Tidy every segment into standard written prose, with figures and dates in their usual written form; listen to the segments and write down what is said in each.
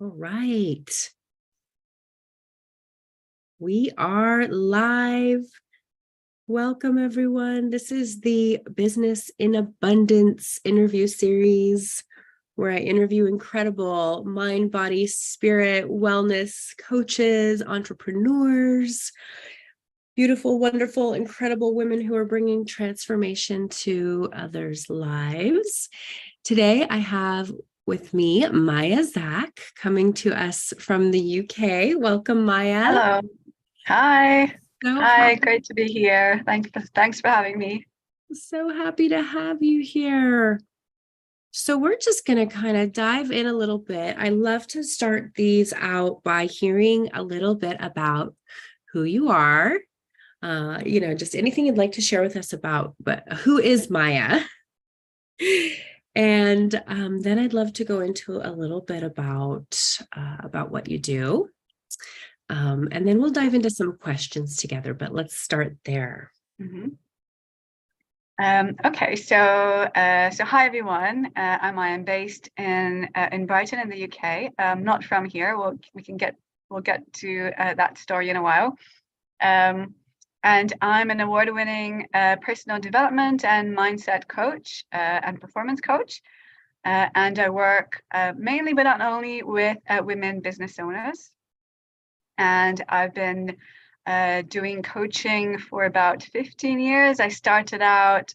All right. We are live. Welcome, everyone. This is the Business in Abundance interview series where I interview incredible mind, body, spirit, wellness coaches, entrepreneurs, beautiful, wonderful, incredible women who are bringing transformation to others' lives. Today, I have with me Maya Zak coming to us from the UK. Welcome, Maya. Hello. Hi. So Hi, great to be here. Thanks for having me. So happy to have you here. So we're just going to kind of dive in a little bit. I love to start these out by hearing a little bit about who you are. Just anything you'd like to share with us about, but who is Maya? And then I'd love to go into a little bit about what you do. And then we'll dive into some questions together, but let's start there. Mm-hmm. Okay, so hi everyone. I'm based in Brighton in the UK. Not from here. We'll get to that story in a while. And I'm an award-winning personal development and mindset coach and performance coach. And I work mainly, but not only, with women business owners. And I've been doing coaching for about 15 years. I started out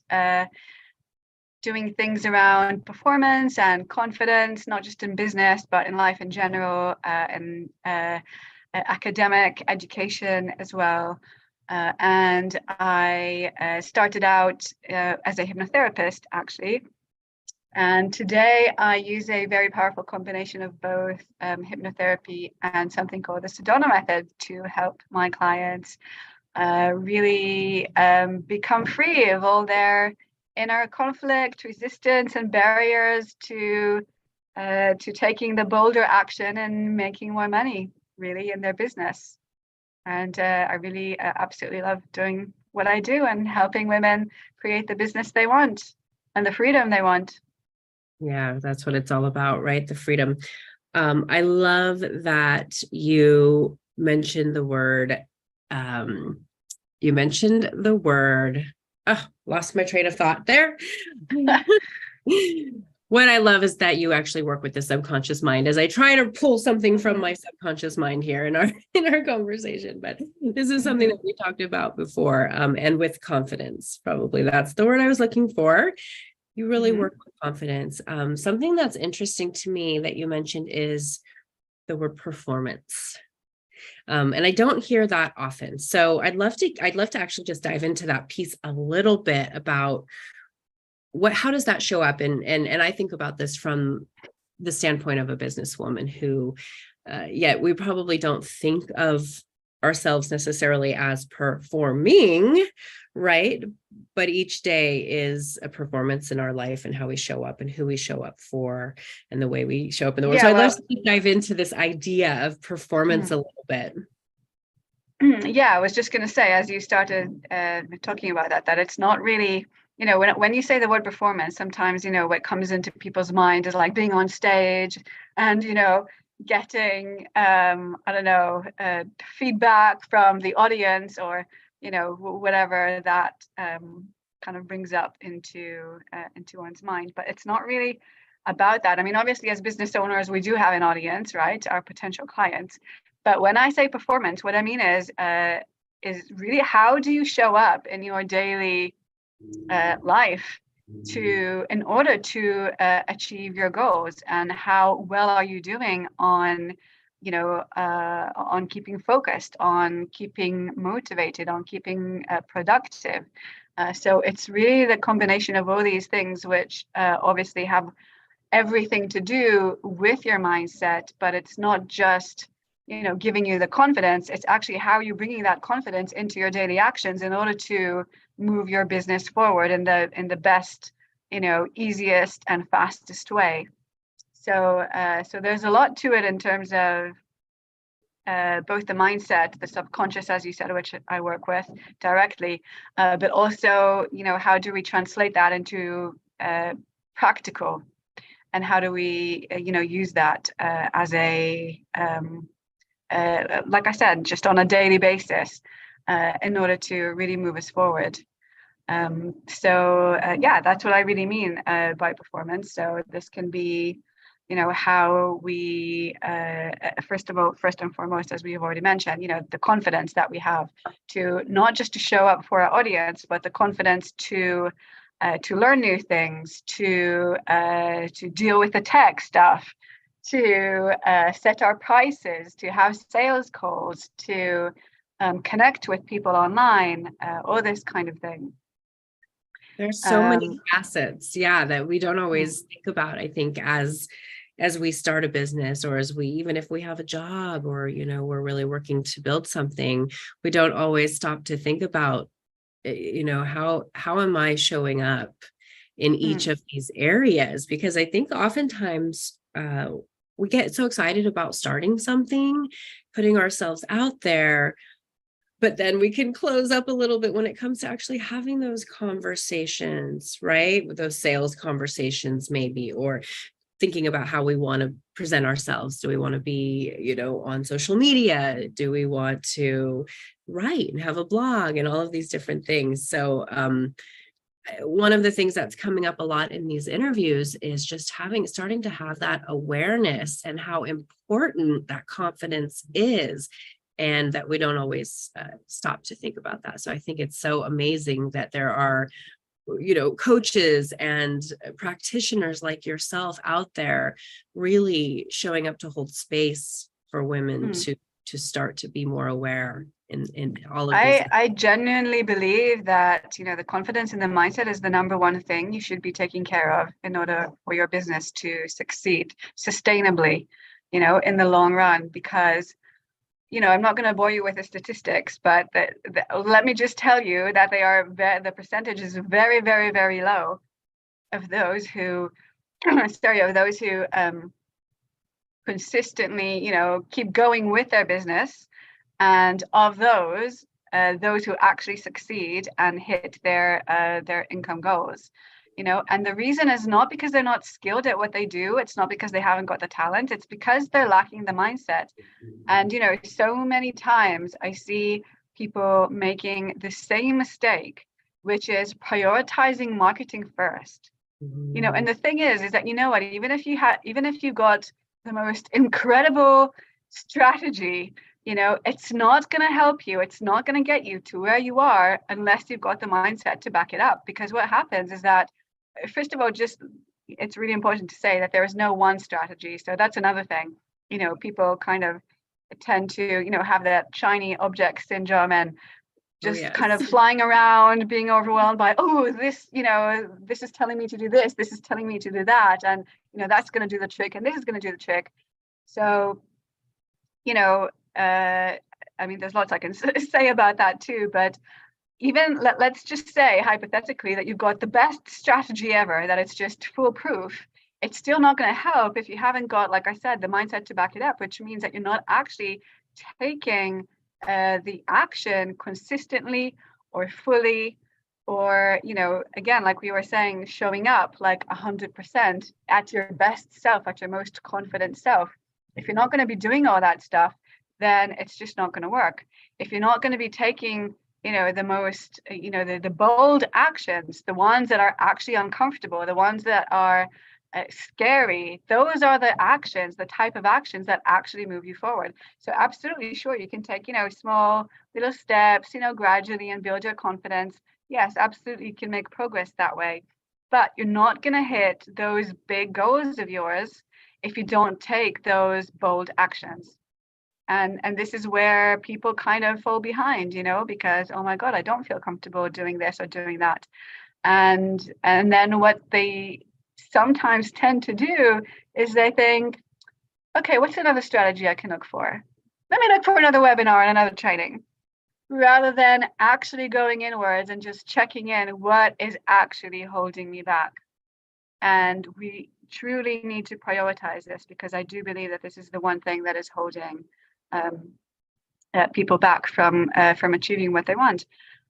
doing things around performance and confidence, not just in business, but in life in general, and academic education as well. And I started out as a hypnotherapist, actually. And today I use a very powerful combination of both hypnotherapy and something called the Sedona method to help my clients really become free of all their inner conflict, resistance, and barriers to taking the bolder action and making more money, really, in their business. And I really absolutely love doing what I do and helping women create the business they want and the freedom they want. Yeah, that's what it's all about, right? The freedom. I love that you mentioned the word. Lost my train of thought there. What I love is that you actually work with the subconscious mind, as I try to pull something from my subconscious mind here in our conversation. But this is something that we talked about before, and with confidence, probably that's the word I was looking for. You really work with confidence. Something that's interesting to me that you mentioned is the word performance. And I don't hear that often. So I'd love to actually just dive into that piece a little bit about how does that show up? And I think about this from the standpoint of a businesswoman who, we probably don't think of ourselves necessarily as performing, right? But each day is a performance in our life and how we show up and who we show up for and the way we show up in the world. So I'd love to dive into this idea of performance a little bit. Yeah, I was just going to say, as you started talking about that it's not really, when you say the word performance, sometimes, what comes into people's mind is like being on stage and, getting, feedback from the audience or, whatever that kind of brings up into one's mind. But it's not really about that. I mean, obviously, as business owners, we do have an audience, right? Our potential clients. But when I say performance, what I mean is really how do you show up in your daily life in order to achieve your goals, and how well are you doing on keeping focused, on keeping motivated, on keeping productive. So it's really the combination of all these things, which obviously have everything to do with your mindset, but it's not just giving you the confidence. It's actually how you're bringing that confidence into your daily actions in order to move your business forward in the best, easiest and fastest way. So there's a lot to it in terms of both the mindset, the subconscious, as you said, which I work with directly, but also, how do we translate that into practical how do we use that as a like I said, just on a daily basis in order to really move us forward. Yeah, that's what I really mean by performance. So this can be, how we, first and foremost, as we've already mentioned, the confidence that we have to not just to show up for our audience, but the confidence to learn new things, to deal with the tech stuff, to set our prices, to have sales calls, to connect with people online, all this kind of thing. There's so many facets, that we don't always think about, I think, as we start a business, or even if we have a job, or, we're really working to build something, we don't always stop to think about, how am I showing up in each of these areas? Because I think oftentimes we get so excited about starting something, putting ourselves out there, but then we can close up a little bit when it comes to actually having those conversations, right? With those sales conversations, maybe, or thinking about how we want to present ourselves. Do we want to be, on social media? Do we want to write and have a blog and all of these different things? So one of the things that's coming up a lot in these interviews is just starting to have that awareness and how important that confidence is, and that we don't always stop to think about that. So I think it's so amazing that there are, coaches and practitioners like yourself out there really showing up to hold space for women to start to be more aware in all of these. I genuinely believe that, the confidence and the mindset is the number one thing you should be taking care of in order for your business to succeed sustainably, in the long run, because I'm not going to bore you with the statistics, but let me just tell you that the percentage is very, very, very low of those who, consistently, keep going with their business, and of those who actually succeed and hit their income goals. And the reason is not because they're not skilled at what they do. It's not because they haven't got the talent. It's because they're lacking the mindset. And, so many times I see people making the same mistake, which is prioritizing marketing first. And the thing is that, what, even if you got the most incredible strategy, it's not going to help you. It's not going to get you to where you are unless you've got the mindset to back it up. Because what happens is that, first of all, it's really important to say that there is no one strategy. So that's another thing. People kind of tend to, have that shiny object syndrome and just kind of flying around, being overwhelmed by, this, this is telling me to do this, this is telling me to do that, and that's going to do the trick, and this is going to do the trick. So, there's lots I can say about that too, but even let's just say hypothetically that you've got the best strategy ever, that it's just foolproof. It's still not going to help if you haven't got, like I said, the mindset to back it up, which means that you're not actually taking the action consistently or fully, or, again, like we were saying, showing up like 100% at your best self, at your most confident self. If you're not going to be doing all that stuff, then it's just not going to work. If you're not going to be taking the most, the bold actions, the ones that are actually uncomfortable, the ones that are scary, those are the actions, the type of actions that actually move you forward. So absolutely, sure, you can take, small little steps, gradually, and build your confidence. Yes, absolutely, you can make progress that way. But you're not going to hit those big goals of yours if you don't take those bold actions. And this is where people kind of fall behind, because, oh my God, I don't feel comfortable doing this or doing that. And then what they sometimes tend to do is they think, okay, what's another strategy I can look for? Let me look for another webinar and another training, rather than actually going inwards and just checking in what is actually holding me back. And we truly need to prioritize this, because I do believe that this is the one thing that is holding people back from achieving what they want.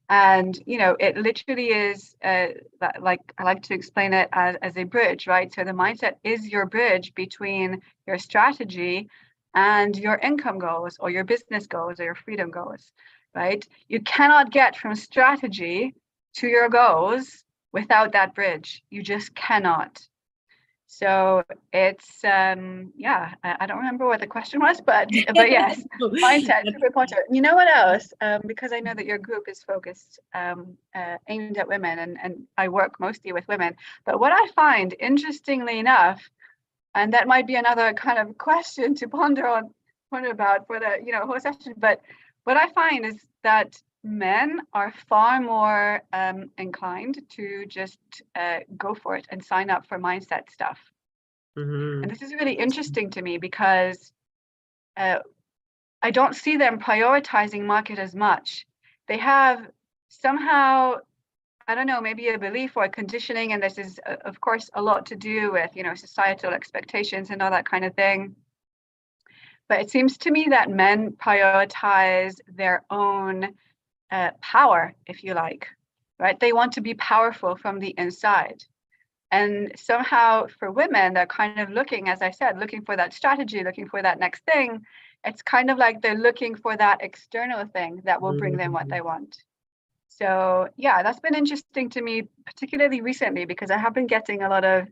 And, it literally is like I like to explain it as a bridge, right? So the mindset is your bridge between your strategy and your income goals or your business goals or your freedom goals, right? You cannot get from strategy to your goals without that bridge. You just cannot. So it's yeah, I don't remember what the question was, but yes, mindset super important. You know what else? Because I know that your group is focused aimed at women, and I work mostly with women. But what I find, interestingly enough, and that might be another kind of question to ponder about for the whole session. But what I find is that men are far more inclined to just go for it and sign up for mindset stuff. Mm-hmm. And this is really interesting to me because I don't see them prioritizing market as much. They have somehow, I don't know, maybe a belief or a conditioning, and this is of course a lot to do with societal expectations and all that kind of thing. But it seems to me that men prioritize their own power, if you like, right? They want to be powerful from the inside. And somehow for women, they're kind of looking, as I said, looking for that strategy, looking for that next thing. It's kind of like they're looking for that external thing that will bring them what they want. So yeah, that's been interesting to me, particularly recently, because I have been getting a lot of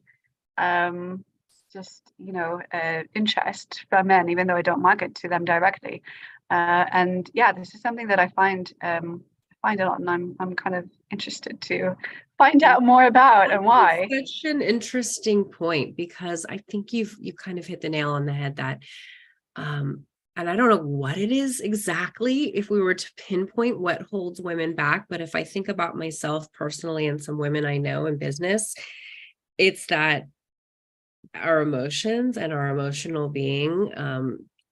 interest from men, even though I don't market to them directly. And yeah, this is something that I find a lot, and I'm kind of interested to find out more about and why. That's such an interesting point, because I think you kind of hit the nail on the head that and I don't know what it is exactly if we were to pinpoint what holds women back, but if I think about myself personally and some women I know in business, it's that our emotions and our emotional being,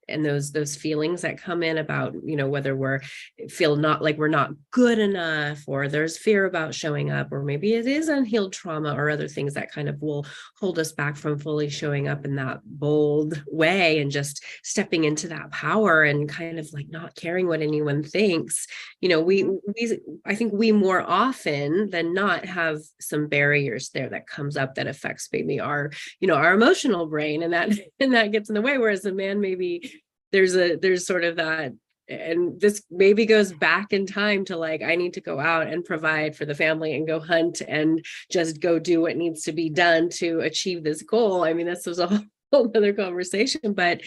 and those feelings that come in about, whether we're feel not like we're not good enough, or there's fear about showing up, or maybe it is unhealed trauma or other things that kind of will hold us back from fully showing up in that bold way and just stepping into that power and kind of like not caring what anyone thinks. I think we more often than not have some barriers there that comes up that affects maybe our emotional brain, and that gets in the way. Whereas a man, maybe there's sort of that, and this maybe goes back in time to like, I need to go out and provide for the family and go hunt and just go do what needs to be done to achieve this goal. I mean, this was a whole other conversation, but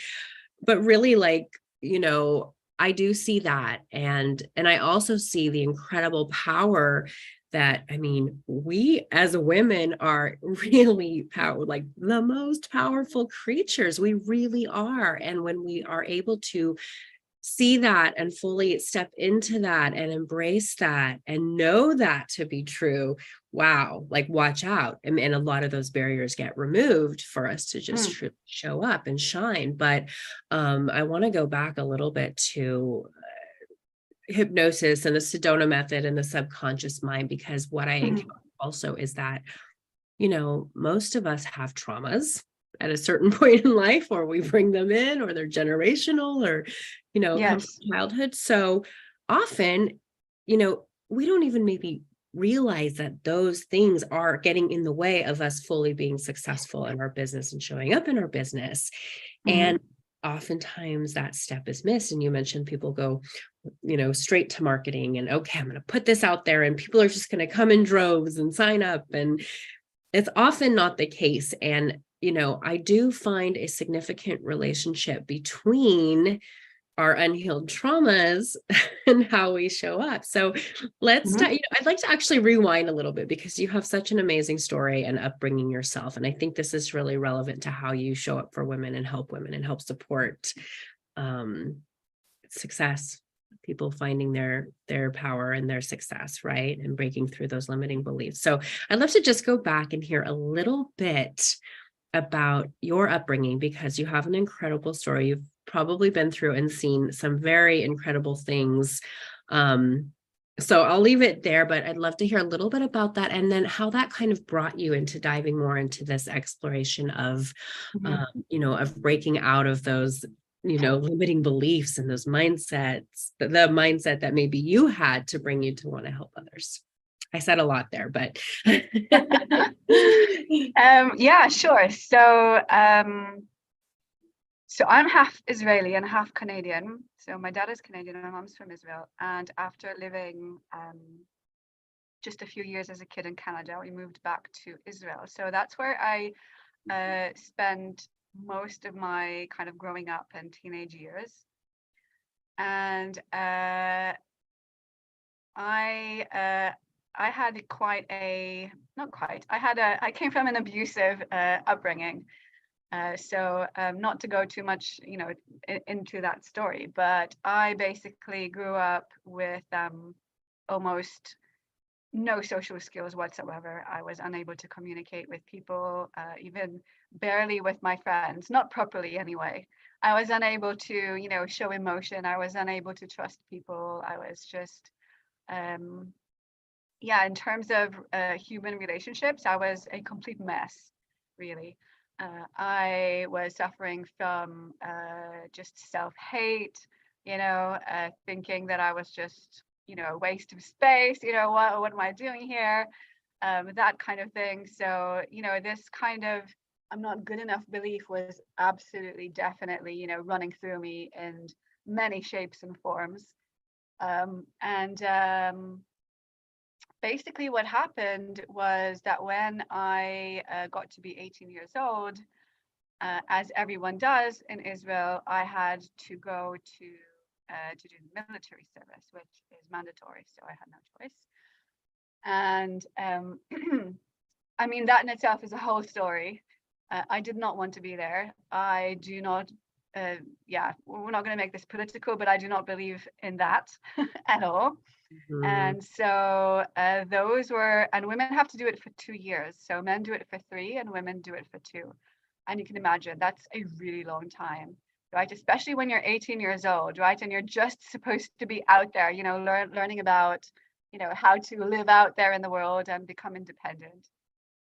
really, like, I do see that. And I also see the incredible power that, I mean, we as women are really like the most powerful creatures. We really are. And when we are able to see that and fully step into that and embrace that and know that to be true, wow, like watch out. And a lot of those barriers get removed for us to just show up and shine. But I want to go back a little bit to hypnosis and the Sedona method and the subconscious mind, because what I encounter also is that, most of us have traumas at a certain point in life, or we bring them in, or they're generational, or, come from childhood. So often, we don't even maybe realize that those things are getting in the way of us fully being successful in our business and showing up in our business. And oftentimes that step is missed. And you mentioned people go, straight to marketing and, okay, I'm going to put this out there and people are just going to come in droves and sign up. And it's often not the case. And, I do find a significant relationship between our unhealed traumas and how we show up. So let's, I'd like to actually rewind a little bit, because you have such an amazing story and upbringing yourself. And I think this is really relevant to how you show up for women and help support success, people finding their power and their success, right? And breaking through those limiting beliefs. So I'd love to just go back and hear a little bit about your upbringing, because you have an incredible story. You've probably been through and seen some very incredible things. So I'll leave it there, but I'd love to hear a little bit about that, and then how that kind of brought you into diving more into this exploration of, of breaking out of those, limiting beliefs and those mindsets, the mindset that maybe you had to bring you to want to help others. I said a lot there, but yeah, sure. So I'm half Israeli and half Canadian. So my dad is Canadian and my mom's from Israel. And after living just a few years as a kid in Canada, we moved back to Israel. So that's where I spent most of my kind of growing up and teenage years. And I had I came from an abusive upbringing. So not to go too much, into that story, but I basically grew up with almost no social skills whatsoever. I was unable to communicate with people, even barely with my friends, not properly anyway. I was unable to, show emotion. I was unable to trust people. I was just, in terms of human relationships, I was a complete mess, really. I was suffering from just self-hate, thinking that I was just, a waste of space, what am I doing here? That kind of thing. So, this kind of I'm not good enough belief was absolutely, definitely, running through me in many shapes and forms. Basically what happened was that when I got to be 18 years old, as everyone does in Israel, I had to go to do the military service, which is mandatory, so I had no choice. And I mean, that in itself is a whole story. I did not want to be there. I do not, we're not going to make this political, but I do not believe in that at all. Mm-hmm. And so and women have to do it for 2 years. So men do it for 3 and women do it for 2. And you can imagine that's a really long time, right? Especially when you're 18 years old, right? And you're just supposed to be out there, learning about, how to live out there in the world and become independent.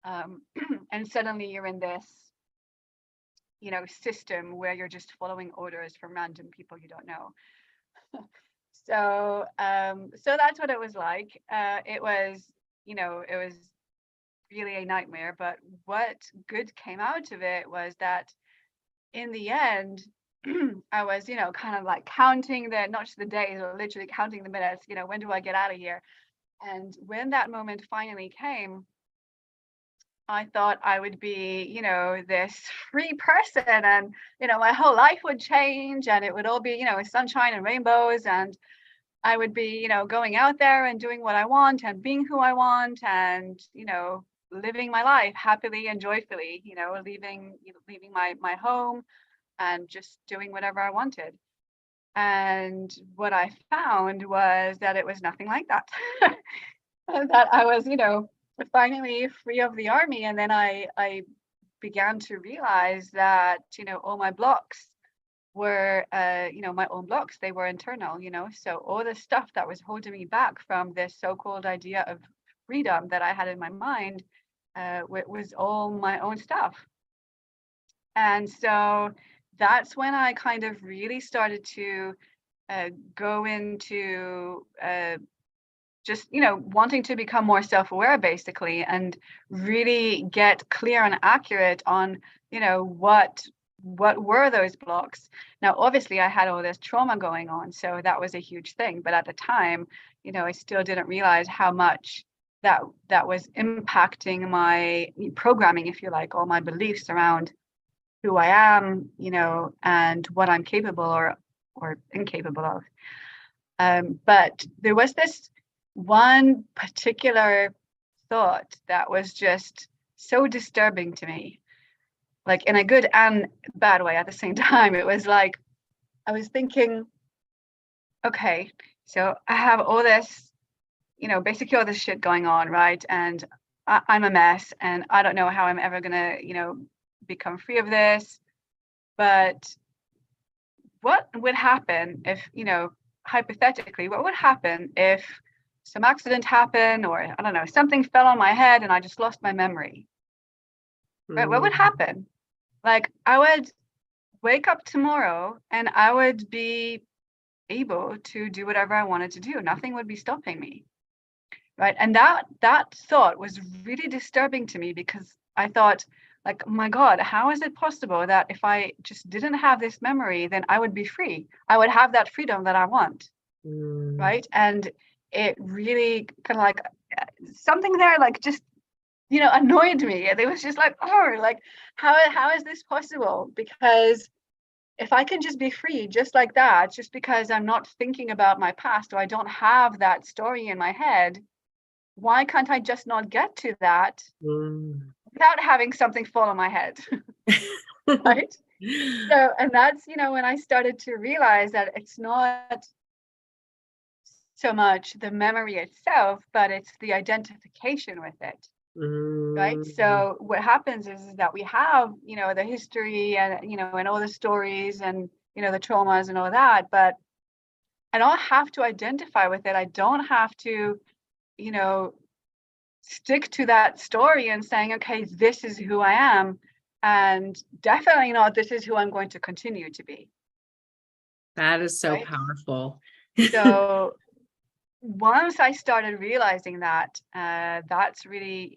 And suddenly you're in this, system where you're just following orders from random people you don't know. So that's what it was like. It was really a nightmare, but what good came out of it was that in the end, I was, kind of like counting not just the days, or literally counting the minutes, when do I get out of here? And when that moment finally came, I thought I would be, this free person, and, my whole life would change and it would all be, sunshine and rainbows, and I would be, going out there and doing what I want and being who I want and, living my life happily and joyfully, leaving my home and just doing whatever I wanted. And what I found was that it was nothing like that. That I was, finally free of the army. And then I began to realize that, all my blocks were, my own blocks. They were internal, so all the stuff that was holding me back from this so-called idea of freedom that I had in my mind was all my own stuff. And so that's when I kind of really started to go into just, wanting to become more self-aware, basically, and really get clear and accurate on, what were those blocks. Now, obviously, I had all this trauma going on, so that was a huge thing. But at the time, I still didn't realize how much that was impacting my programming, if you like, all my beliefs around who I am, and what I'm capable or incapable of. But there was this one particular thought that was just so disturbing to me, like in a good and bad way at the same time. It was like, I was thinking, okay, so I have all this, basically all this shit going on, right? And I'm a mess and I don't know how I'm ever gonna, become free of this. But what would happen if, hypothetically, what would happen if some accident happened, or I don't know, something fell on my head and I just lost my memory? Right? What would happen? Like, I would wake up tomorrow and I would be able to do whatever I wanted to do. Nothing would be stopping me. Right. And that thought was really disturbing to me, because I thought, like, oh my God, how is it possible that if I just didn't have this memory, then I would be free? I would have that freedom that I want. Right. And it really kind of like something there, like just, annoyed me. And it was just like, oh, like, how is this possible? Because if I can just be free just like that, just because I'm not thinking about my past, or I don't have that story in my head, why can't I just not get to that without having something fall on my head? Right. So, and that's, when I started to realize that it's not so much the memory itself, but it's the identification with it. Right. So what happens is that we have, the history and, and all the stories and, the traumas and all that, but I don't have to identify with it. I don't have to, stick to that story and saying, okay, this is who I am. And definitely not, this is who I'm going to continue to be. That is so Right? powerful. So once I started realizing that, that's really,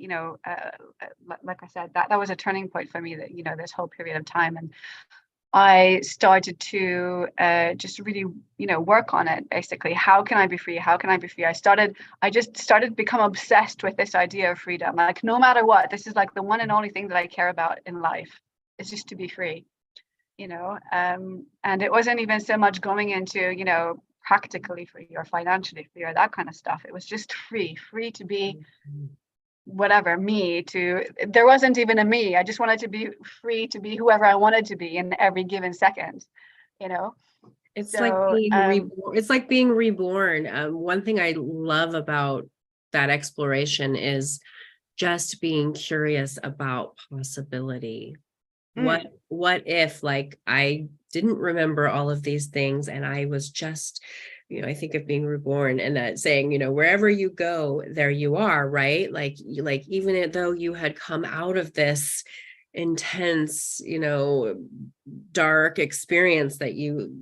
like I said, that was a turning point for me, that, this whole period of time. And I started to just really, work on it. Basically, how can I be free? How can I be free? I just started to become obsessed with this idea of freedom. Like, no matter what, this is like the one and only thing that I care about in life, is just to be free, and it wasn't even so much going into, practically free or financially free or that kind of stuff. It was just free to be whatever there wasn't even a me. I just wanted to be free to be whoever I wanted to be in every given second, It's so like being reborn. It's like being reborn. One thing I love about that exploration is just being curious about possibility. What if, like, I didn't remember all of these things and I was just, I think of being reborn and that saying, wherever you go, there you are, right? Like even though you had come out of this intense, dark experience that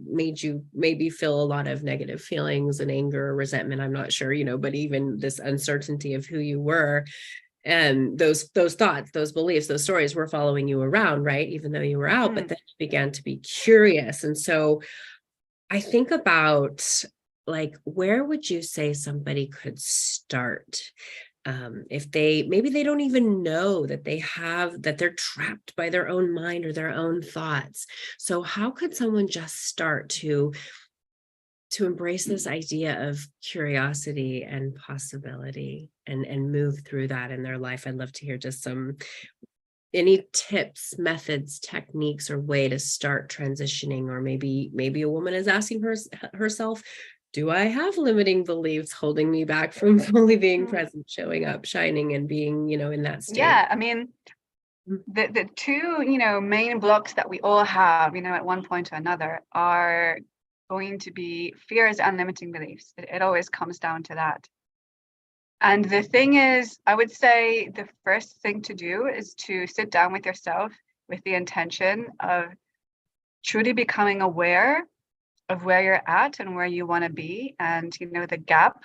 made you maybe feel a lot of negative feelings and anger, resentment, I'm not sure, but even this uncertainty of who you were, and those thoughts, those beliefs, those stories were following you around, right? Even though you were out, but then you began to be curious. And so I think about, like, where would you say somebody could start, if maybe they don't even know that that they're trapped by their own mind or their own thoughts. So how could someone just start to embrace this idea of curiosity and possibility and move through that in their life? I'd love to hear just any tips, methods, techniques, or way to start transitioning. Or maybe a woman is asking herself, do I have limiting beliefs holding me back from fully being present, showing up, shining, and being, in that state? Yeah, I mean, the two, main blocks that we all have, at one point or another, are going to be fears and limiting beliefs. It always comes down to that. And the thing is, I would say the first thing to do is to sit down with yourself with the intention of truly becoming aware of where you're at and where you want to be, and the gap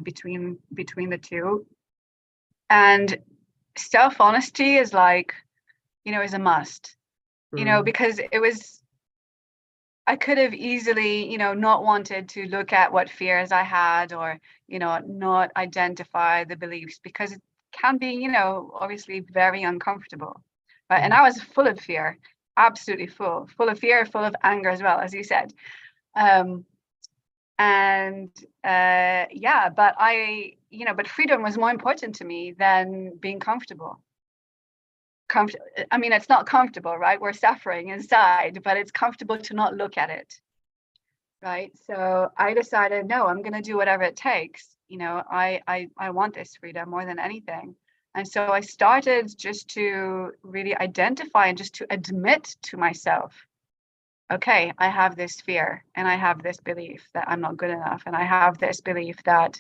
between the two. And self-honesty is like, is a must, because I could have easily, not wanted to look at what fears I had, or, not identify the beliefs, because it can be, obviously very uncomfortable. Right? And I was full of fear, absolutely full of fear, full of anger as well, as you said. Yeah, but but freedom was more important to me than being comfortable. I mean, it's not comfortable, right? We're suffering inside, but it's comfortable to not look at it. Right. So I decided, no, I'm going to do whatever it takes. I want this freedom more than anything. And so I started just to really identify and just to admit to myself, okay, I have this fear and I have this belief that I'm not good enough. And I have this belief that,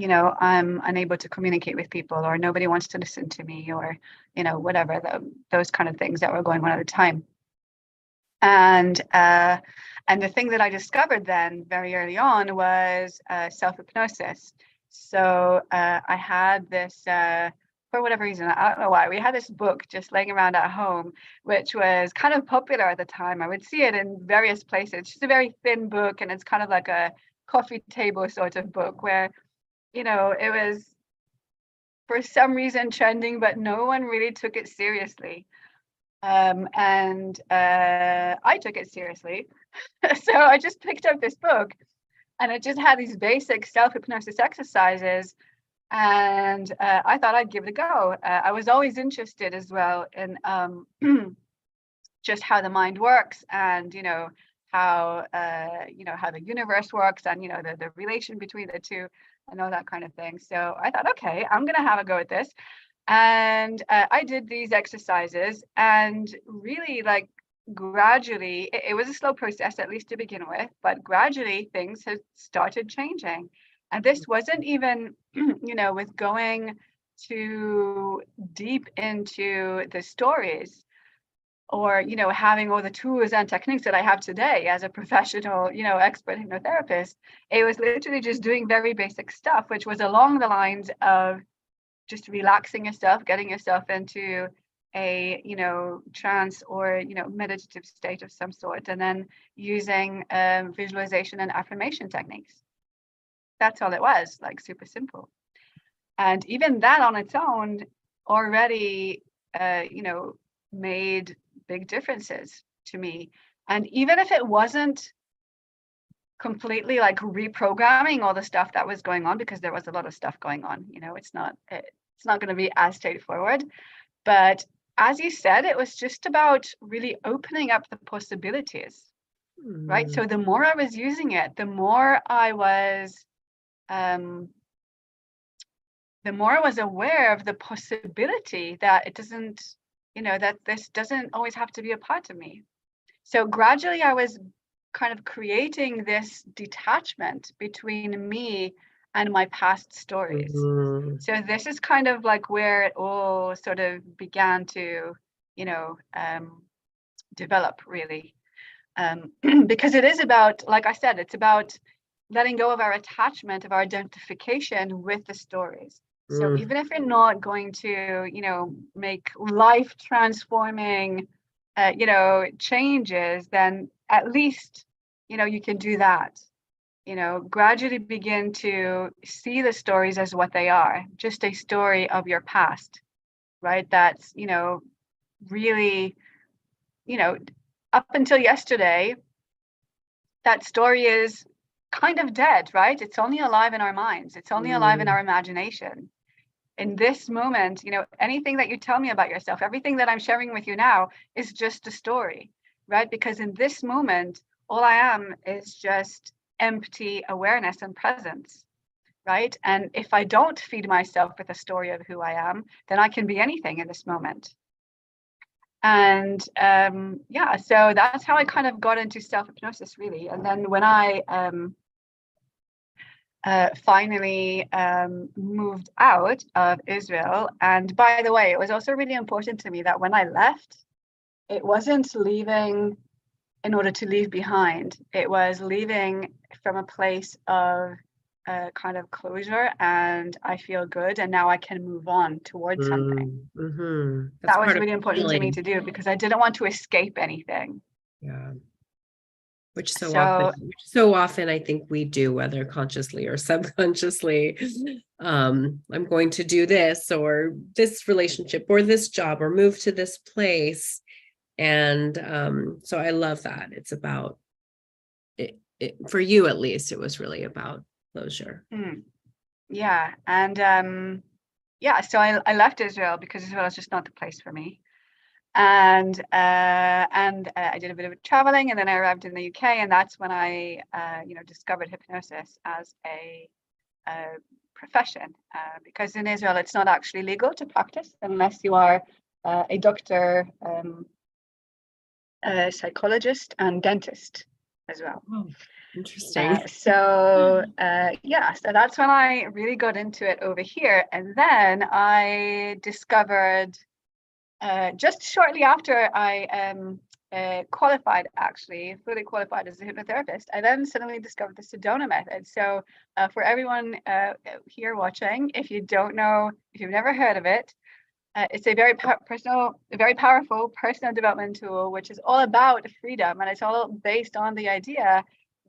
I'm unable to communicate with people, or nobody wants to listen to me, or, whatever, those kind of things that were going on at the time. And the thing that I discovered then very early on was self-hypnosis. So I had this, for whatever reason, I don't know why, we had this book just laying around at home, which was kind of popular at the time. I would see it in various places. It's just a very thin book, and it's kind of like a coffee table sort of book where, it was for some reason trending, but no one really took it seriously. And I took it seriously. So I just picked up this book, and it just had these basic self-hypnosis exercises, and I thought I'd give it a go. I was always interested as well in just how the mind works, and how how the universe works, and the relation between the two, and all that kind of thing. So I thought, okay, I'm gonna have a go at this. And I did these exercises, and really, like, gradually, it was a slow process, at least to begin with, but gradually things have started changing. And this wasn't even, with going too deep into the stories, or, having all the tools and techniques that I have today as a professional, expert hypnotherapist. It was literally just doing very basic stuff, which was along the lines of just relaxing yourself, getting yourself into a trance or meditative state of some sort, and then using visualization and affirmation techniques. That's all it was, like, super simple. And even that on its own already made big differences to me. And even if it wasn't completely like reprogramming all the stuff that was going on, because there was a lot of stuff going on, it's not going to be as straightforward. But as you said, it was just about really opening up the possibilities, right? So the more I was using it, the more I was aware of the possibility that it doesn't, that this doesn't always have to be a part of me. So gradually I was kind of creating this detachment between me and my past stories. So this is kind of like where it all sort of began to, develop, really. Because it is about, like I said, it's about letting go of our attachment, of our identification with the stories. So even if you're not going to, make life transforming, changes, then at least, you can do that. Gradually begin to see the stories as what they are, just a story of your past, right? That's, really, up until yesterday, that story is kind of dead, right? It's only alive in our minds. It's only alive in our imagination. In this moment, anything that you tell me about yourself, everything that I'm sharing with you now is just a story, right? Because in this moment, all I am is just empty awareness and presence, right? And if I don't feed myself with a story of who I am, then I can be anything in this moment. And so that's how I kind of got into self-hypnosis, really. And then when I finally moved out of Israel, and by the way, it was also really important to me that when I left, it wasn't leaving in order to leave behind. It was leaving from a place of kind of closure, and I feel good, and now I can move on towards something. That was really important to me to do, because I didn't want to escape anything. Yeah. Which so often I think we do, whether consciously or subconsciously. I'm going to do this, or this relationship, or this job, or move to this place. And so I love that. It's about it, for you, at least, it was really about closure. Yeah. And so I left Israel because Israel is just not the place for me. And I did a bit of traveling, and then I arrived in the UK, and that's when I discovered hypnosis as a profession, because in Israel it's not actually legal to practice unless you are a doctor, a psychologist, and dentist as well. Oh, interesting. So that's when I really got into it over here. And then I discovered, just shortly after I qualified, actually, fully qualified as a hypnotherapist, I then suddenly discovered the Sedona method. So for everyone here watching, if you don't know, if you've never heard of it, it's a very very powerful personal development tool, which is all about freedom. And it's all based on the idea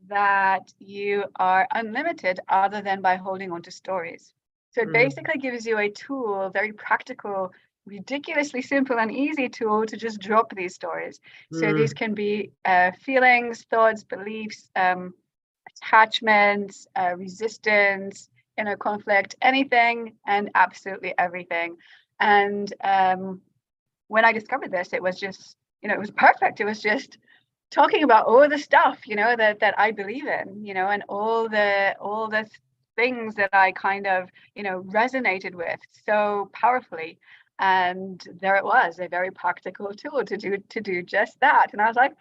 that you are unlimited other than by holding on to stories. So it basically gives you a tool, very practical, ridiculously simple and easy tool to just drop these stories. So these can be feelings, thoughts, beliefs, attachments, resistance, inner conflict, anything and absolutely everything. And when I discovered this, it was just, it was perfect. It was just talking about all the stuff, that I believe in, and all the things that I kind of, resonated with so powerfully. And there it was, a very practical tool to do just that. And I was like,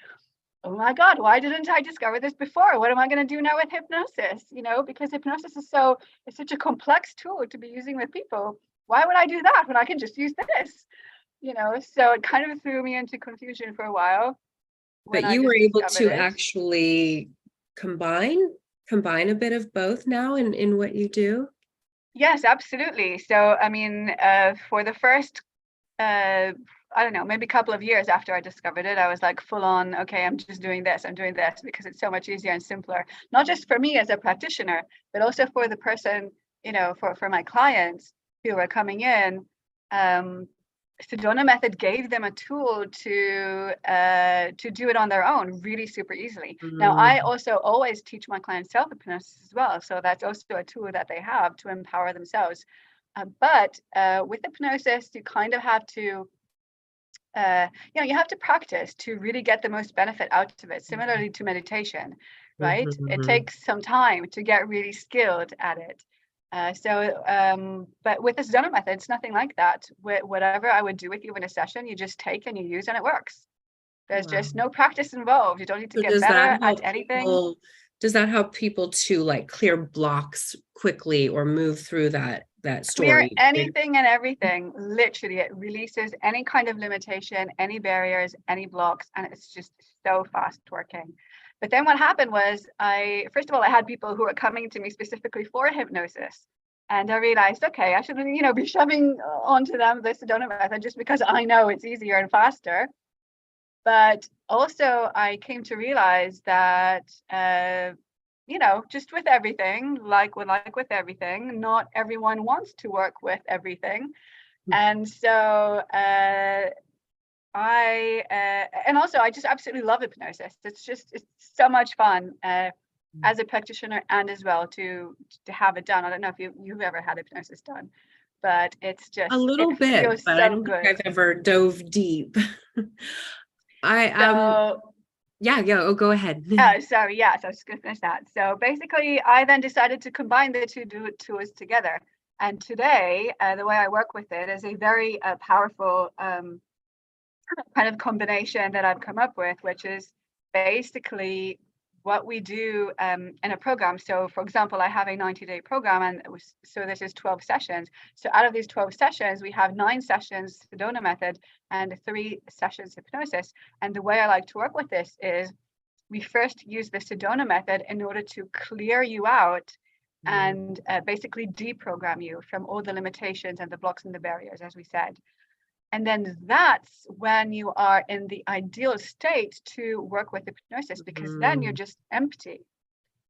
oh my God, why didn't I discover this before? What am I going to do now with hypnosis? Because hypnosis is it's such a complex tool to be using with people. Why would I do that when I can just use this? So it kind of threw me into confusion for a while. But you were able to actually combine a bit of both now in what you do? Yes, absolutely. So, I mean, for the first, I don't know, maybe a couple of years after I discovered it, I was like full on, okay, I'm just doing this. I'm doing this because it's so much easier and simpler, not just for me as a practitioner, but also for the person, for my clients who are coming in. Sedona method gave them a tool to do it on their own really super easily. Now, I also always teach my clients self-hypnosis as well. So that's also a tool that they have to empower themselves. But with hypnosis, you kind of have to, you have to practice to really get the most benefit out of it, similarly to meditation, right? It takes some time to get really skilled at it. But with the Sedona method, it's nothing like that. Whatever I would do with you in a session, you just take and you use and it works. There's just no practice involved. You don't need to get better at anything. Does that help people to like clear blocks quickly or move through that story? Clear anything and everything. Literally, it releases any kind of limitation, any barriers, any blocks, and it's just so fast working. But then what happened was first of all, I had people who were coming to me specifically for hypnosis. And I realized, okay, I shouldn't, be shoving onto them the Sedona method just because I know it's easier and faster. But also I came to realize that, just with everything, like with everything, not everyone wants to work with everything. And so and also I just absolutely love hypnosis. It's so much fun as a practitioner and as well to have it done. I don't know if you've ever had hypnosis done, but it's just a little bit, but so I don't think I've ever dove deep. Oh, go ahead. Sorry, yeah, so I was just gonna finish that. So basically I then decided to combine the two tools together. And today, the way I work with it is a very powerful kind of combination that I've come up with, which is basically what we do in a program. So for example, I have a 90-day program, and so this is 12 sessions. So out of these 12 sessions, we have 9 sessions Sedona method and 3 sessions hypnosis. And the way I like to work with this is we first use the Sedona method in order to clear you out and basically deprogram you from all the limitations and the blocks and the barriers, as we said. And then that's when you are in the ideal state to work with hypnosis, because then you're just empty.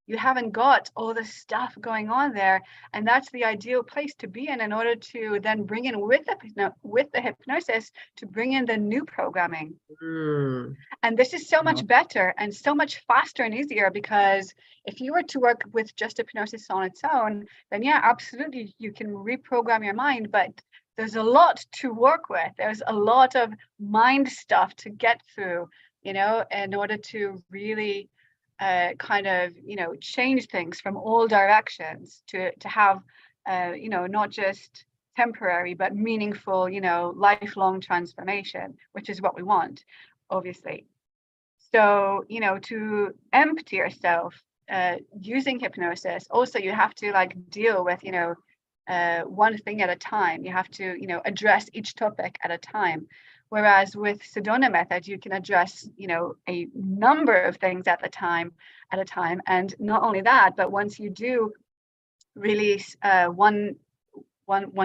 You haven't got all the stuff going on there. And that's the ideal place to be in order to then bring in with the hypnosis, to bring in the new programming. And this is so much better and so much faster and easier, because if you were to work with just hypnosis on its own, then yeah, absolutely, you can reprogram your mind. But there's a lot to work with. There's a lot of mind stuff to get through, in order to really kind of, change things from all directions to have, not just temporary, but meaningful, lifelong transformation, which is what we want, obviously. So, to empty yourself using hypnosis, also you have to deal with, one thing at a time. You have to, address each topic at a time, Whereas with Sedona method, you can address, a number of things at a time. And not only that, but once you do release one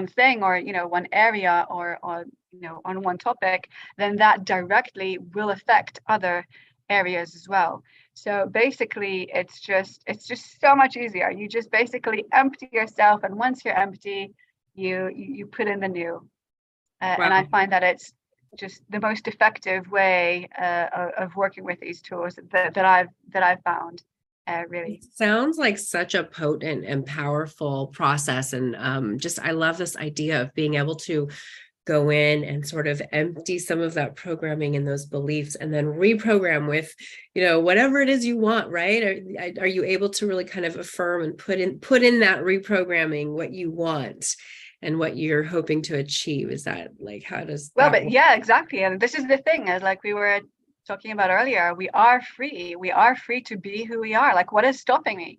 thing, or one area, or on one topic, then that directly will affect other areas as well. So basically it's just so much easier. You just basically empty yourself, and once you're empty, you put in the new. And I find that it's just the most effective way of working with these tools that I've found. Really. It sounds like such a potent and powerful process. And I love this idea of being able to go in and sort of empty some of that programming and those beliefs, and then reprogram with, whatever it is you want, right? Are you able to really kind of affirm and put in that reprogramming what you want and what you're hoping to achieve? Is that like, how does that work? Yeah, exactly. And this is the thing, is like we were talking about earlier, we are free to be who we are. Like, what is stopping me,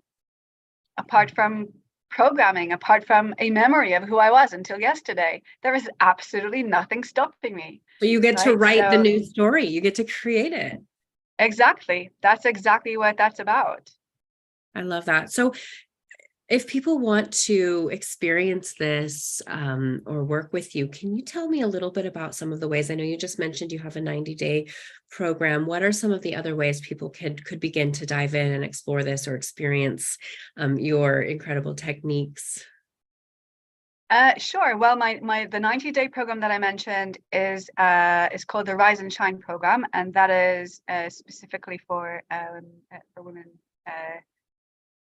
apart from programming, apart from a memory of who I was until yesterday? There is absolutely nothing stopping me. But you get to write the new story, you get to create it. Exactly. That's exactly what that's about. I love that. So if people want to experience this or work with you, can you tell me a little bit about some of the ways? I know you just mentioned you have a 90-day program. What are some of the other ways people could begin to dive in and explore this or experience your incredible techniques? Sure. Well, the 90-day program that I mentioned is called the Rise and Shine program, and that is specifically for women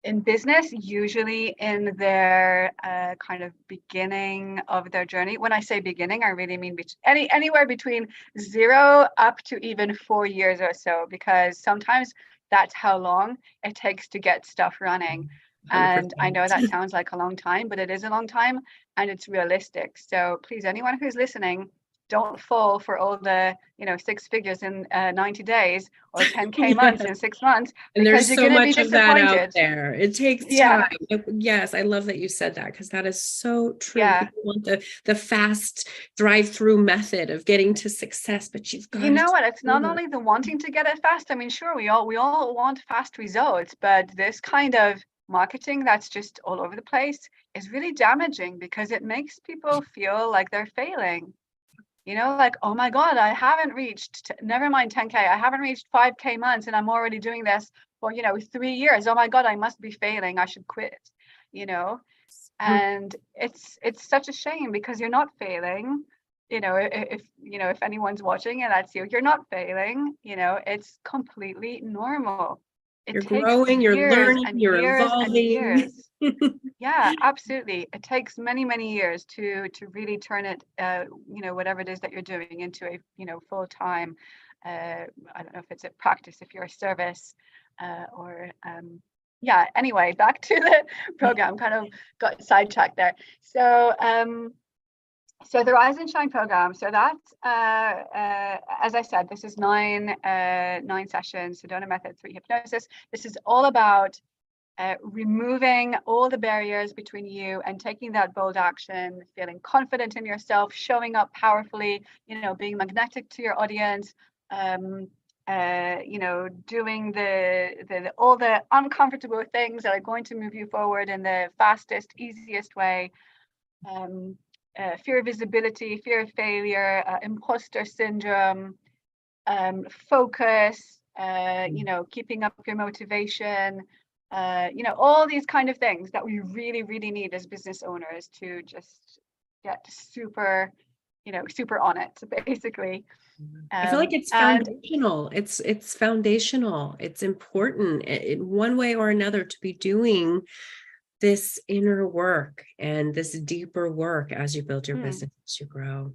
in business, usually in their kind of beginning of their journey. When I say beginning, I really mean anywhere between 0 up to even 4 years or so, because sometimes that's how long it takes to get stuff running. 100%. And I know that sounds like a long time, but it is a long time, and it's realistic. So please, anyone who's listening, don't fall for all the 6 figures in 90 days or 10K months in 6 months. And there's so much of that out there. It takes time. Yes, I love that you said that, because that is so true. Yeah. People want the fast drive-through method of getting to success, but you've got what? It's not only the wanting to get it fast. I mean, sure, we all want fast results, but this kind of marketing that's just all over the place is really damaging, because it makes people feel like they're failing. Like, oh my God, I haven't reached, never mind 10K, I haven't reached 5K months, and I'm already doing this for, 3 years. Oh my God, I must be failing. I should quit, and it's such a shame, because you're not failing. If anyone's watching and that's you're not failing. It's completely normal. You're growing, you're learning, you're evolving. Yeah, absolutely. It takes many, many years to really turn it, whatever it is that you're doing, into a, full-time, I don't know if it's a practice, if you're a service, anyway, back to the program, kind of got sidetracked there. So the Rise and Shine program, so that's, as I said, this is 9 sessions, Sedona Method 3 hypnosis. This is all about removing all the barriers between you and taking that bold action, feeling confident in yourself, showing up powerfully, being magnetic to your audience, doing all the uncomfortable things that are going to move you forward in the fastest, easiest way. Fear of visibility, fear of failure, imposter syndrome, focus, keeping up your motivation, all these kind of things that we really, really need as business owners to just get super on it, basically. I feel like it's foundational. It's foundational. It's important in one way or another to be doing this inner work and this deeper work as you build your business, as you grow.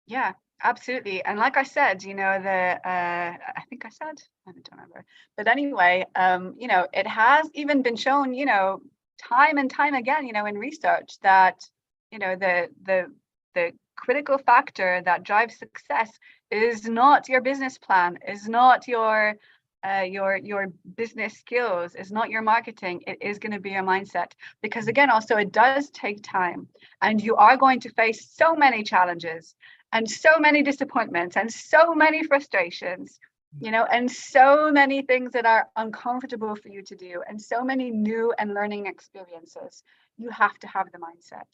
Yeah, absolutely. And like I said, I think I said, I don't remember, but anyway, it has even been shown, time and time again, in research, that, the critical factor that drives success is not your business plan, is not your business skills, is not your marketing. It is going to be your mindset, because again, also, it does take time, and you are going to face so many challenges, and so many disappointments and so many frustrations, and so many things that are uncomfortable for you to do, and so many new and learning experiences. You have to have the mindset.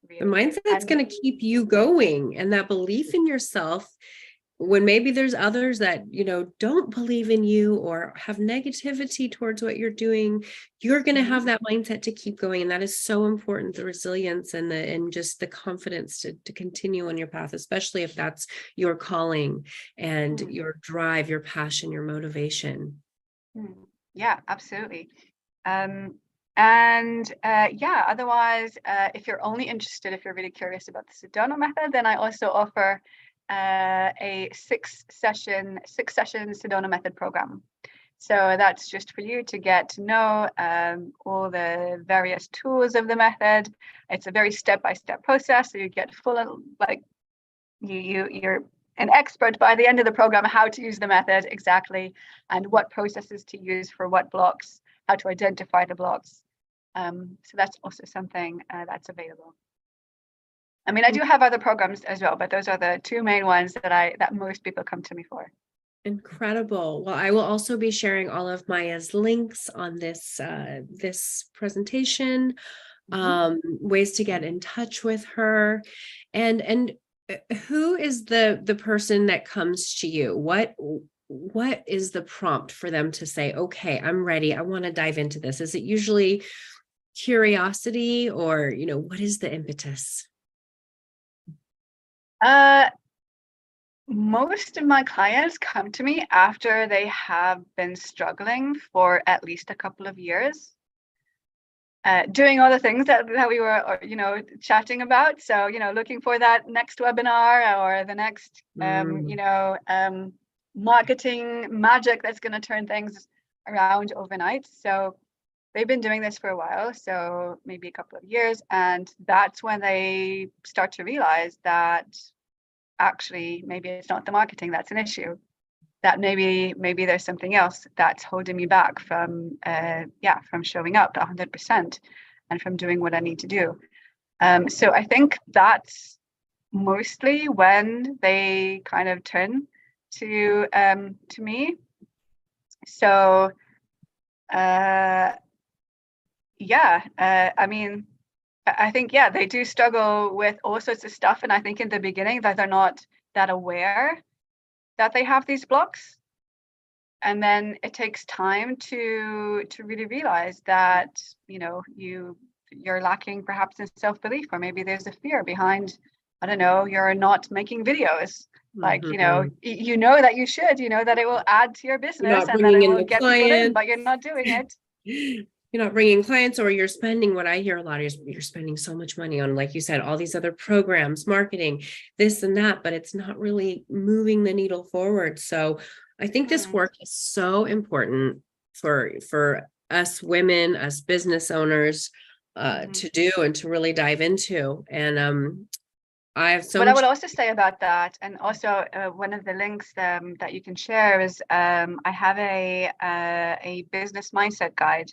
The mindset's going to keep you going, and that belief in yourself when maybe there's others that, don't believe in you or have negativity towards what you're doing, you're going to have that mindset to keep going. And that is so important, the resilience and just the confidence to continue on your path, especially if that's your calling and your drive, your passion, your motivation. Yeah, absolutely. Otherwise, if you're only interested, if you're really curious about the Sedona method, then I also offer a six session Sedona method program. So that's just for you to get to know all the various tools of the method. It's a very step-by-step process, so you get full, like you're an expert by the end of the program how to use the method exactly, and what processes to use for what blocks, how to identify the blocks. So that's also something that's available. I mean, I do have other programs as well, but those are the two main ones that most people come to me for. Incredible. Well, I will also be sharing all of Maya's links on this presentation, ways to get in touch with her, and who is the person that comes to you? What is the prompt for them to say, okay, I'm ready, I want to dive into this? Is it usually curiosity, or what is the impetus? Most of my clients come to me after they have been struggling for at least a couple of years, doing all the things that we were, chatting about. So, looking for that next webinar or the next, marketing magic that's going to turn things around overnight. So they've been doing this for a while, so maybe a couple of years, and that's when they start to realize that actually maybe it's not the marketing that's an issue, that maybe there's something else that's holding me back from showing up 100% and from doing what I need to do. So I think that's mostly when they kind of turn to me. So I mean, I think, they do struggle with all sorts of stuff. And I think in the beginning that they're not that aware that they have these blocks. And then it takes time to really realize that, you're lacking perhaps in self-belief, or maybe there's a fear behind, I don't know, you're not making videos. Like, that you should, that it will add to your business and that it will get people in, but you're not doing it. You're not bringing clients, or you're spending, what I hear a lot is you're spending so much money on, like you said, all these other programs, marketing, this and that, but it's not really moving the needle forward. So I think this work is so important for us women, us business owners, to do and to really dive into. And I have so much. What I would also say about that, and also one of the links that you can share is I have a business mindset guide.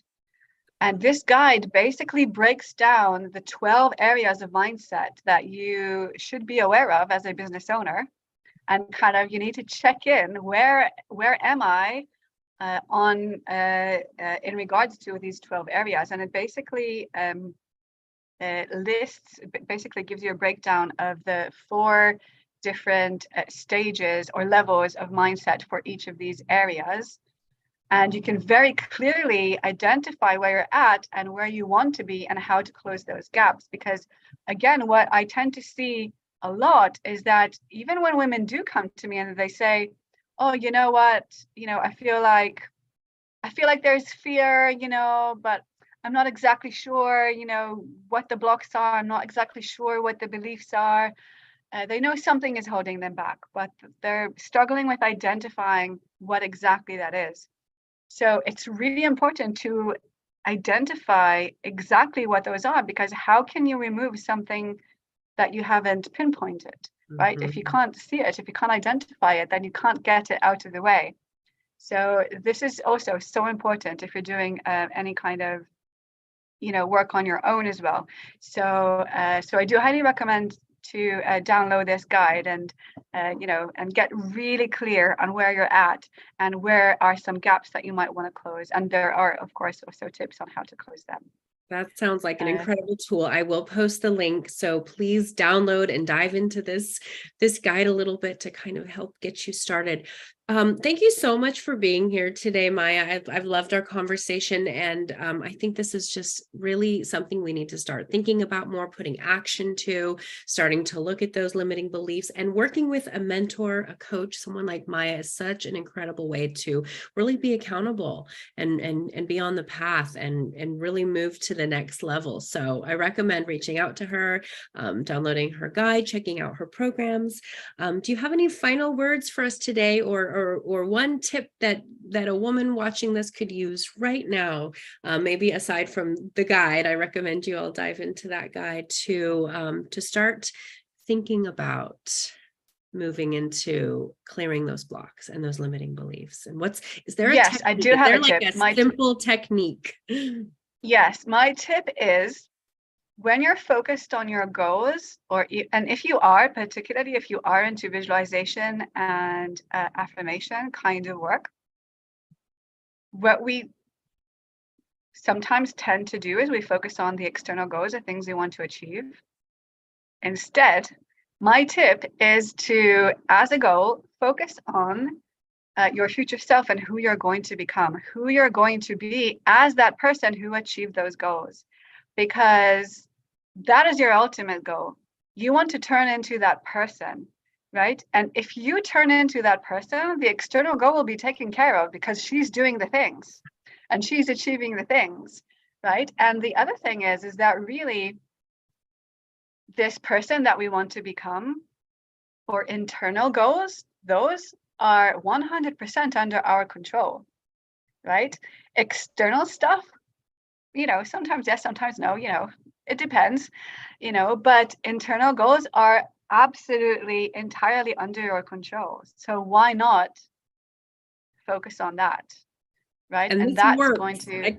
And this guide basically breaks down the 12 areas of mindset that you should be aware of as a business owner. And kind of, you need to check in, where am I in regards to these 12 areas? And it basically gives you a breakdown of the 4 different stages or levels of mindset for each of these areas. And you can very clearly identify where you're at and where you want to be and how to close those gaps. Because again, what I tend to see a lot is that even when women do come to me and they say, oh, you know what, I feel like there's fear, but I'm not exactly sure, what the blocks are. I'm not exactly sure what the beliefs are. They know something is holding them back, but they're struggling with identifying what exactly that is. So it's really important to identify exactly what those are, because how can you remove something that you haven't pinpointed, right? If you can't see it, if you can't identify it, then you can't get it out of the way. So this is also so important if you're doing any kind of, work on your own as well. So I do highly recommend to download this guide and and get really clear on where you're at and where are some gaps that you might want to close. And there are, of course, also tips on how to close them. That sounds like an incredible tool. I will post the link, so please download and dive into this guide a little bit to kind of help get you started. Thank you so much for being here today, Maya. I've loved our conversation, and I think this is just really something we need to start thinking about more, putting action to, starting to look at those limiting beliefs, and working with a mentor, a coach, someone like Maya is such an incredible way to really be accountable and be on the path and really move to the next level. So I recommend reaching out to her, downloading her guide, checking out her programs. Do you have any final words for us today, or one tip that a woman watching this could use right now? Maybe aside from the guide, I recommend you all dive into that guide to start thinking about moving into clearing those blocks and those limiting beliefs. And is there a yes, I do have a like tip. A simple technique? Yes, my tip is, when you're focused on your goals, and if you are, particularly if you are into visualization and affirmation kind of work, what we sometimes tend to do is we focus on the external goals, the things we want to achieve. Instead, my tip is to, as a goal, focus on your future self and who you're going to become, who you're going to be as that person who achieved those goals. Because that is your ultimate goal. You want to turn into that person, right? And if you turn into that person, the external goal will be taken care of because she's doing the things and she's achieving the things, right? And the other thing is that really this person that we want to become, for internal goals, those are 100% under our control, right? External stuff, sometimes yes, sometimes no, it depends, but internal goals are absolutely entirely under your control. So why not focus on that, right? And that's works. Going to...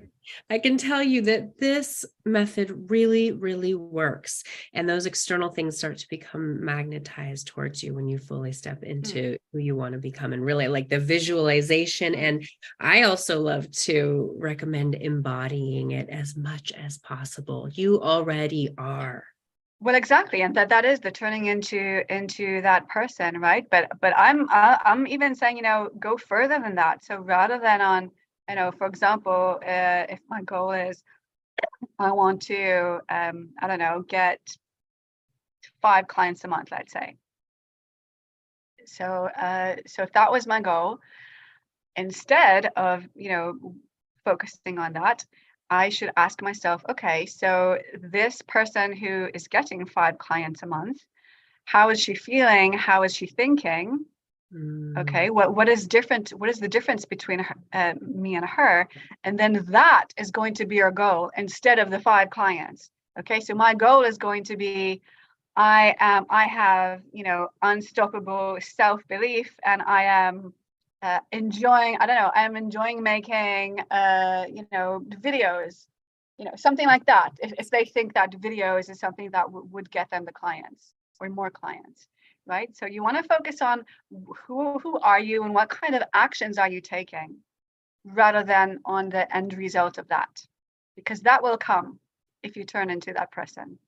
I can tell you that this method really, really works. And those external things start to become magnetized towards you when you fully step into who you want to become, and really like the visualization. And I also love to recommend embodying it as much as possible. You already are. Well, exactly. And that is the turning into that person, right? But I'm even saying, go further than that. So rather than on, for example, if my goal is I want to, get 5 clients a month, let's say. So if that was my goal, instead of, focusing on that, I should ask myself, okay, so this person who is getting 5 clients a month, how is she feeling? How is she thinking? Okay, what is different? What is the difference between her, me and her? And then that is going to be your goal instead of the 5 clients. Okay, so my goal is going to be, I have, unstoppable self-belief, and I am enjoying, I'm enjoying making, videos, something like that. If they think that videos is something that would get them the clients or more clients. Right? So you want to focus on who are you and what kind of actions are you taking, rather than on the end result of that, because that will come if you turn into that person.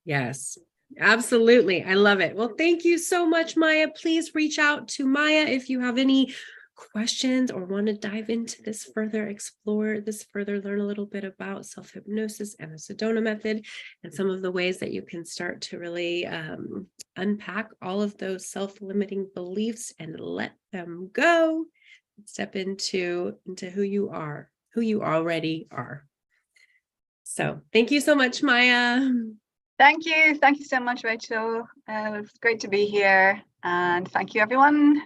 Yes, absolutely. I love it. Well, thank you so much, Maya. Please reach out to Maya if you have any questions or want to dive into this further, explore this further, learn a little bit about self-hypnosis and the Sedona method and some of the ways that you can start to really unpack all of those self-limiting beliefs and let them go. Step into who you are, who you already are. So thank you so much, Maya. Thank you. Thank you so much, Rachel. It's great to be here. And thank you, everyone.